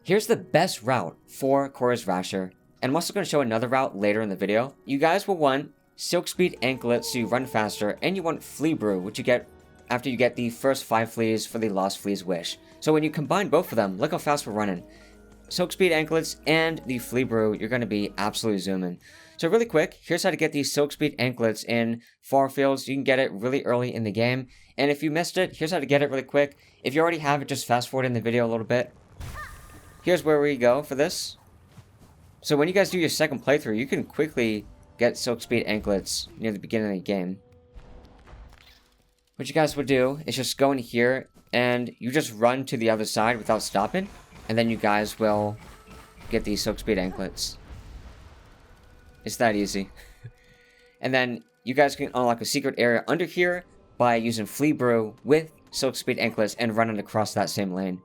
Here's the best route for Courier Rasher, and I'm also going to show another route later in the video. You guys will want Silk Speed Anklet so you run faster, and you want Flea Brew, which you get after you get the first 5 fleas for the Lost Flea's Wish. So when you combine both of them, look how fast we're running. Silk Speed Anklets and the Flea Brew, you're going to be absolutely zooming. So really quick, here's how to get these Silk Speed Anklets in far fields. You can get it really early in the game. And if you missed it, here's how to get it really quick. If you already have it, just fast forward in the video a little bit. Here's where we go for this. So when you guys do your second playthrough, you can quickly get Silk Speed Anklets near the beginning of the game. What you guys would do is just go in here and you just run to the other side without stopping. And then you guys will get these Silk Speed Anklets. It's that easy. And then you guys can unlock a secret area under here by using Flea Brew with Silk Speed Anklets and running across that same lane.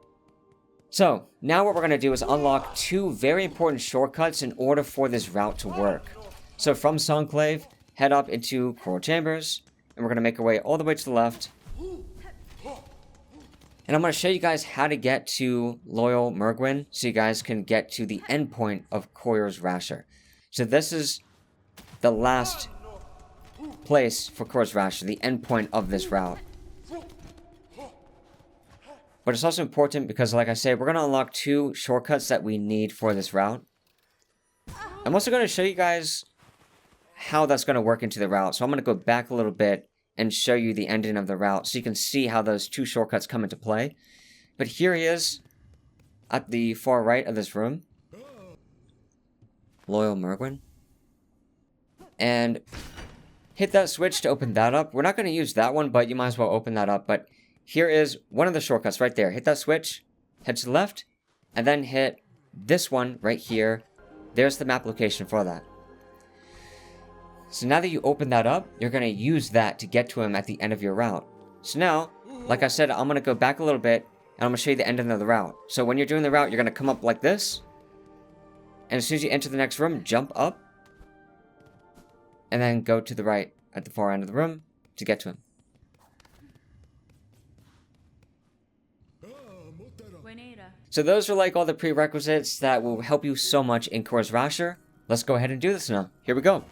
So, now what we're going to do is unlock 2 very important shortcuts in order for this route to work. So from Songclave, head up into Coral Chambers, and we're going to make our way all the way to the left. And I'm going to show you guys how to get to Loyal Mergwyn, so you guys can get to the end point of Courier Rasher. So this is the last place for Courier Rasher, the end point of this route. But it's also important because, like I said, we're going to unlock 2 shortcuts that we need for this route. I'm also going to show you guys how that's going to work into the route. So I'm going to go back a little bit and show you the ending of the route so you can see how those 2 shortcuts come into play. But here he is at the far right of this room. Loyal Mergwyn. And hit that switch to open that up. We're not going to use that one, but you might as well open that up. But here is one of the shortcuts right there. Hit that switch, head to the left, and then hit this one right here. There's the map location for that. So now that you open that up, you're going to use that to get to him at the end of your route. So now, like I said, I'm going to go back a little bit, and I'm going to show you the ending of the route. So when you're doing the route, you're going to come up like this. And as soon as you enter the next room, jump up. And then go to the right at the far end of the room to get to him. So those are like all the prerequisites that will help you so much in Courier Rasher. Let's go ahead and do this now. Here we go.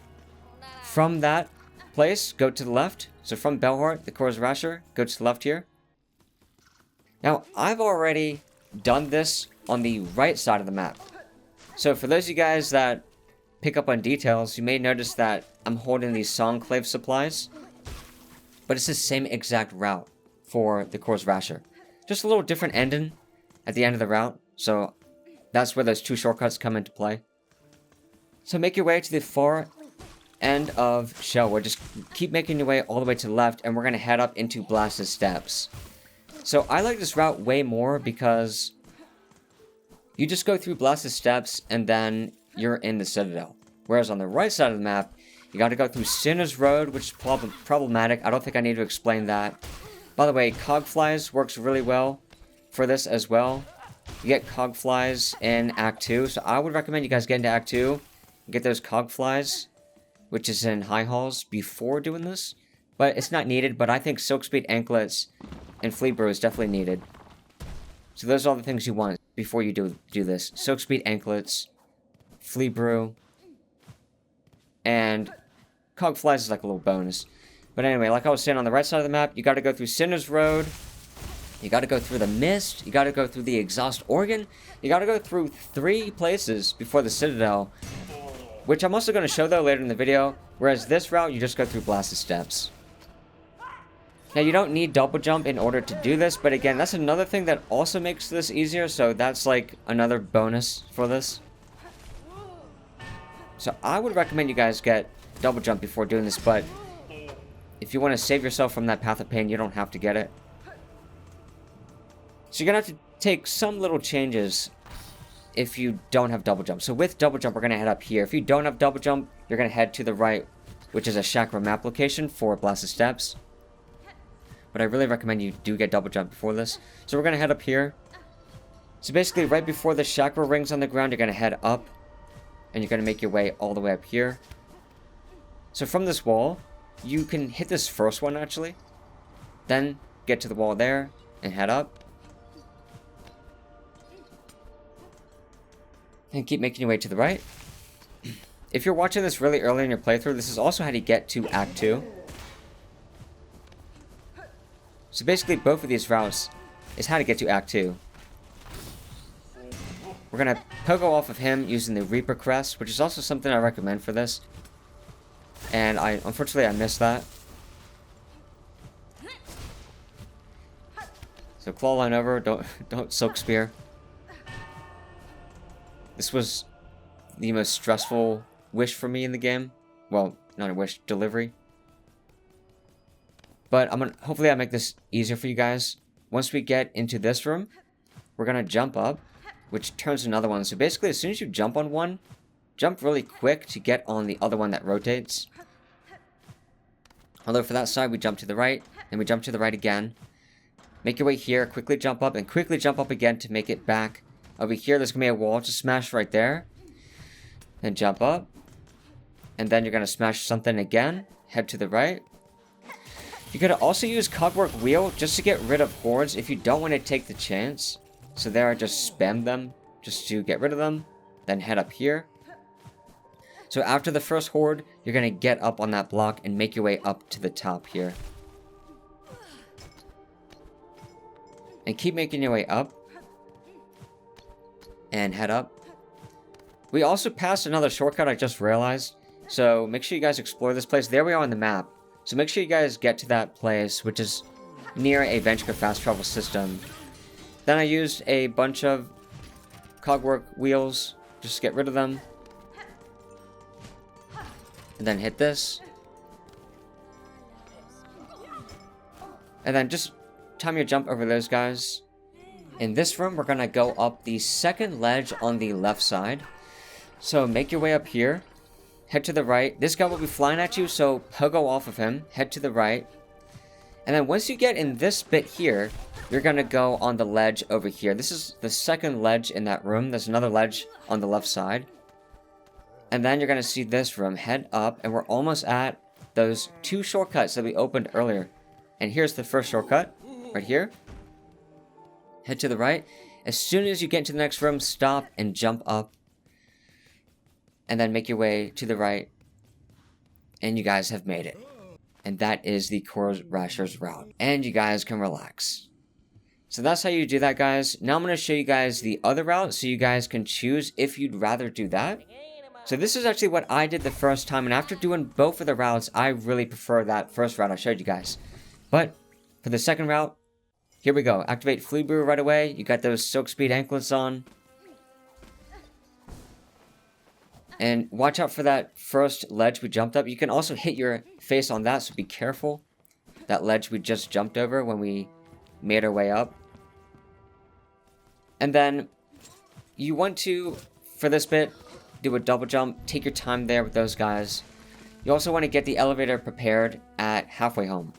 From that place, go to the left. So from Bellheart, the Courier Rasher, go to the left here. Now, I've already done this on the right side of the map. So for those of you guys that pick up on details, you may notice that I'm holding these Songclave supplies. But it's the same exact route for the Courier Rasher. Just a little different ending at the end of the route, so that's where those 2 shortcuts come into play. So make your way to the far end of Shelwood. Just keep making your way all the way to the left, and we're going to head up into Blasted Steps. So I like this route way more because you just go through Blasted Steps, and then you're in the Citadel. Whereas on the right side of the map, you got to go through Sinner's Road, which is problematic. I don't think I need to explain that. By the way, Cogflies works really well for this as well. You get Cogflies in Act 2, so I would recommend you guys get into Act 2 and get those Cogflies, which is in High Halls, before doing this. But it's not needed, but I think Silk Speed Anklets and Flea Brew is definitely needed. So those are all the things you want before you do this. Silk Speed Anklets, Flea Brew, and Cogflies is like a little bonus. But anyway, like I was saying, on the right side of the map, you got to go through Sinner's Road. You got to go through the Mist. You got to go through the Exhaust Organ. You got to go through 3 places before the Citadel, which I'm also going to show though later in the video. Whereas this route, you just go through Blasted Steps. Now you don't need double jump in order to do this, but again, that's another thing that also makes this easier. So that's like another bonus for this. So I would recommend you guys get double jump before doing this, but if you want to save yourself from that path of pain, you don't have to get it. So you're going to have to take some little changes if you don't have double jump. So with double jump, we're going to head up here. If you don't have double jump, you're going to head to the right, which is a chakra map location for Blasted Steps. But I really recommend you do get double jump before this. So we're going to head up here. So basically, right before the chakra rings on the ground, you're going to head up. And you're going to make your way all the way up here. So from this wall, you can hit this first one, actually. Then get to the wall there and head up. And keep making your way to the right. If you're watching this really early in your playthrough, this is also how to get to Act 2. So basically, both of these routes is how to get to Act 2. We're going to pogo off of him using the Reaper Crest, which is also something I recommend for this. And unfortunately, I missed that. So claw line over, don't Silk Spear. This was the most stressful wish for me in the game. Well, not a wish, delivery. But hopefully I make this easier for you guys. Once we get into this room, we're gonna jump up, which turns another one. So basically, as soon as you jump on one, jump really quick to get on the other one that rotates. Although for that side, we jump to the right, then we jump to the right again. Make your way here, quickly jump up, and quickly jump up again to make it back. Over here, there's gonna be a wall to smash right there. Then jump up. And then you're gonna smash something again. Head to the right. You could also use Cogwork Wheel just to get rid of hordes if you don't want to take the chance. So there, I just spam them just to get rid of them. Then head up here. So after the first horde, you're gonna get up on that block and make your way up to the top here. And keep making your way up. And head up. We also passed another shortcut I just realized. So make sure you guys explore this place. There we are on the map. So make sure you guys get to that place, which is near a Venture fast travel system. Then I used a bunch of Cogwork wheels. Just get rid of them. And then hit this. And then just time your jump over those guys. In this room, we're going to go up the second ledge on the left side. So make your way up here. Head to the right. This guy will be flying at you, so pogo off of him. Head to the right. And then once you get in this bit here, you're going to go on the ledge over here. This is the second ledge in that room. There's another ledge on the left side. And then you're going to see this room. Head up, and we're almost at those two shortcuts that we opened earlier. And here's the first shortcut, right here. Head to the right. As soon as you get into the next room, stop and jump up. And then make your way to the right. And you guys have made it. And that is the Courier Rasher's route. And you guys can relax. So that's how you do that, guys. Now I'm going to show you guys the other route so you guys can choose if you'd rather do that. So this is actually what I did the first time. And after doing both of the routes, I really prefer that first route I showed you guys. But for the second route, here we go. Activate Flea Brew right away. You got those Silk Speed anklets on. And watch out for that first ledge we jumped up. You can also hit your face on that, so be careful. That ledge we just jumped over when we made our way up. And then you want to, for this bit, do a double jump. Take your time there with those guys. You also want to get the elevator prepared at halfway home.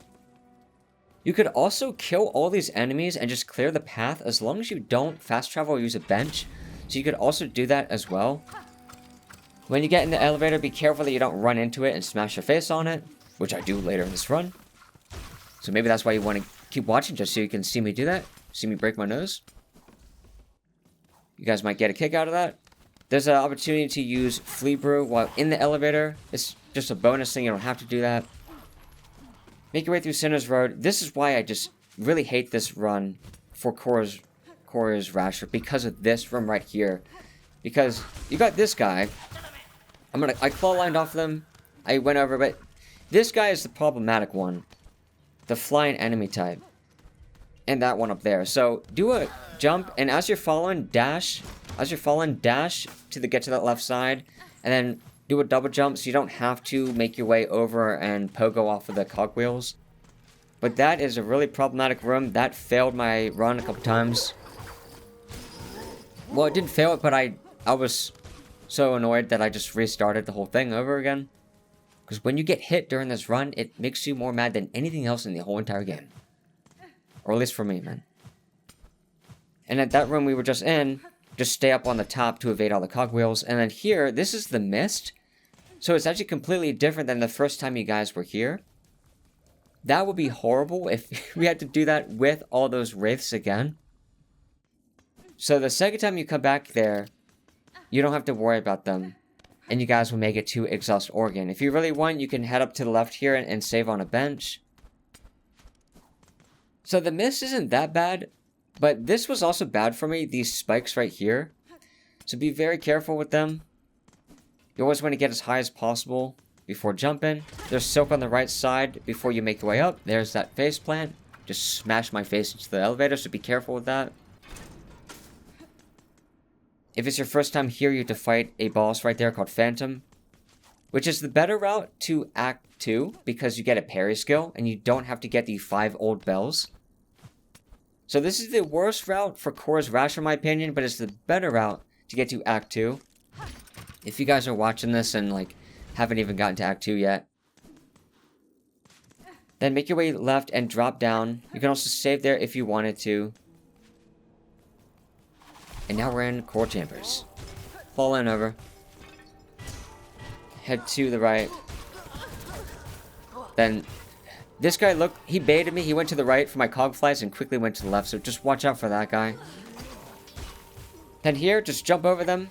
You could also kill all these enemies and just clear the path as long as you don't fast travel or use a bench. So you could also do that as well. When you get in the elevator, be careful that you don't run into it and smash your face on it, which I do later in this run. So maybe that's why you want to keep watching, just so you can see me do that. See me break my nose. You guys might get a kick out of that. There's an opportunity to use Flea Brew while in the elevator. It's just a bonus thing, you don't have to do that. Make your way through Sinner's Road. This is why I just really hate this run for Courier Rasher, because of this room right here. Because you got this guy. I claw lined off them. I went over, but this guy is the problematic one. The flying enemy type. And that one up there. So do a jump, and as you're falling, dash. As you're falling, dash to get to that left side. And then do a double jump so you don't have to make your way over and pogo off of the cogwheels. But that is a really problematic room. That failed my run a couple times. Well, it didn't fail it, but I was so annoyed that I just restarted the whole thing over again. Because when you get hit during this run, it makes you more mad than anything else in the whole entire game. Or at least for me, man. And at that room we were just in, just stay up on the top to evade all the cogwheels. And then here, this is the mist. So it's actually completely different than the first time you guys were here. That would be horrible if we had to do that with all those wraiths again. So the second time you come back there, you don't have to worry about them. And you guys will make it to Exhaust Organ. If you really want, you can head up to the left here and save on a bench. So the mist isn't that bad, but this was also bad for me, these spikes right here. So be very careful with them. You always want to get as high as possible before jumping. There's silk on the right side before you make your way up. There's that face plant. Just smash my face into the elevator, so be careful with that. If it's your first time here, you have to fight a boss right there called Phantom, which is the better route to Act 2 because you get a parry skill and you don't have to get the 5 old bells. So this is the worst route for Courier Rasher in my opinion, but it's the better route to get to Act 2. If you guys are watching this and like haven't even gotten to Act 2 yet, then make your way left and drop down. You can also save there if you wanted to. And now we're in Core Chambers. Fall in over. Head to the right. Then, this guy, look, he baited me. He went to the right for my cog flies and quickly went to the left. So just watch out for that guy. Then here, just jump over them.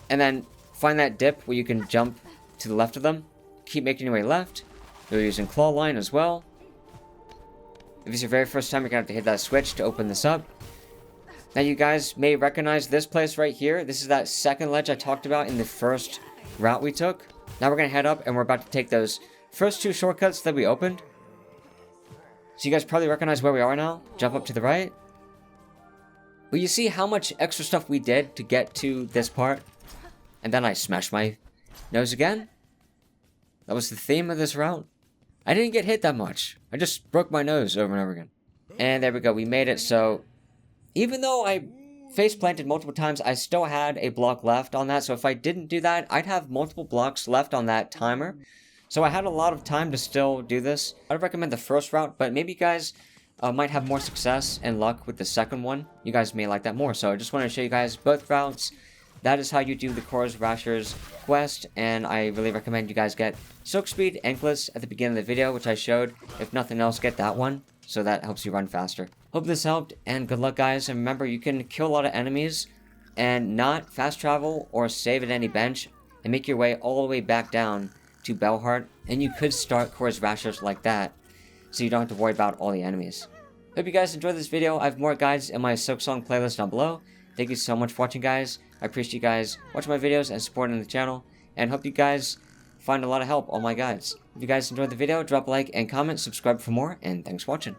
And then find that dip where you can jump to the left of them. Keep making your way left. You're using claw line as well. If it's your very first time, you're going to have to hit that switch to open this up. Now you guys may recognize this place right here. This is that second ledge I talked about in the first route we took. Now we're going to head up and we're about to take those first 2 shortcuts that we opened. So you guys probably recognize where we are now. Jump up to the right. Well, you see how much extra stuff we did to get to this part? And then I smashed my nose again. That was the theme of this route. I didn't get hit that much. I just broke my nose over and over again. And there we go. We made it. So even though I face planted multiple times, I still had a block left on that. So if I didn't do that, I'd have multiple blocks left on that timer. So I had a lot of time to still do this. I'd recommend the first route, but maybe you guys might have more success and luck with the second one. You guys may like that more. So I just want to show you guys both routes. That is how you do the Courier Rasher's quest, and I really recommend you guys get Silk Speed Anklets at the beginning of the video, which I showed. If nothing else, get that one, so that helps you run faster. Hope this helped, and good luck guys, and remember, you can kill a lot of enemies, and not fast travel or save at any bench, and make your way all the way back down to Bellheart, and you could start Courier Rashers like that, so you don't have to worry about all the enemies. Hope you guys enjoyed this video. I have more guides in my Silksong playlist down below. Thank you so much for watching, guys. I appreciate you guys watching my videos and supporting the channel, and hope you guys find a lot of help on my guides. If you guys enjoyed the video, drop a like and comment, subscribe for more, and thanks for watching.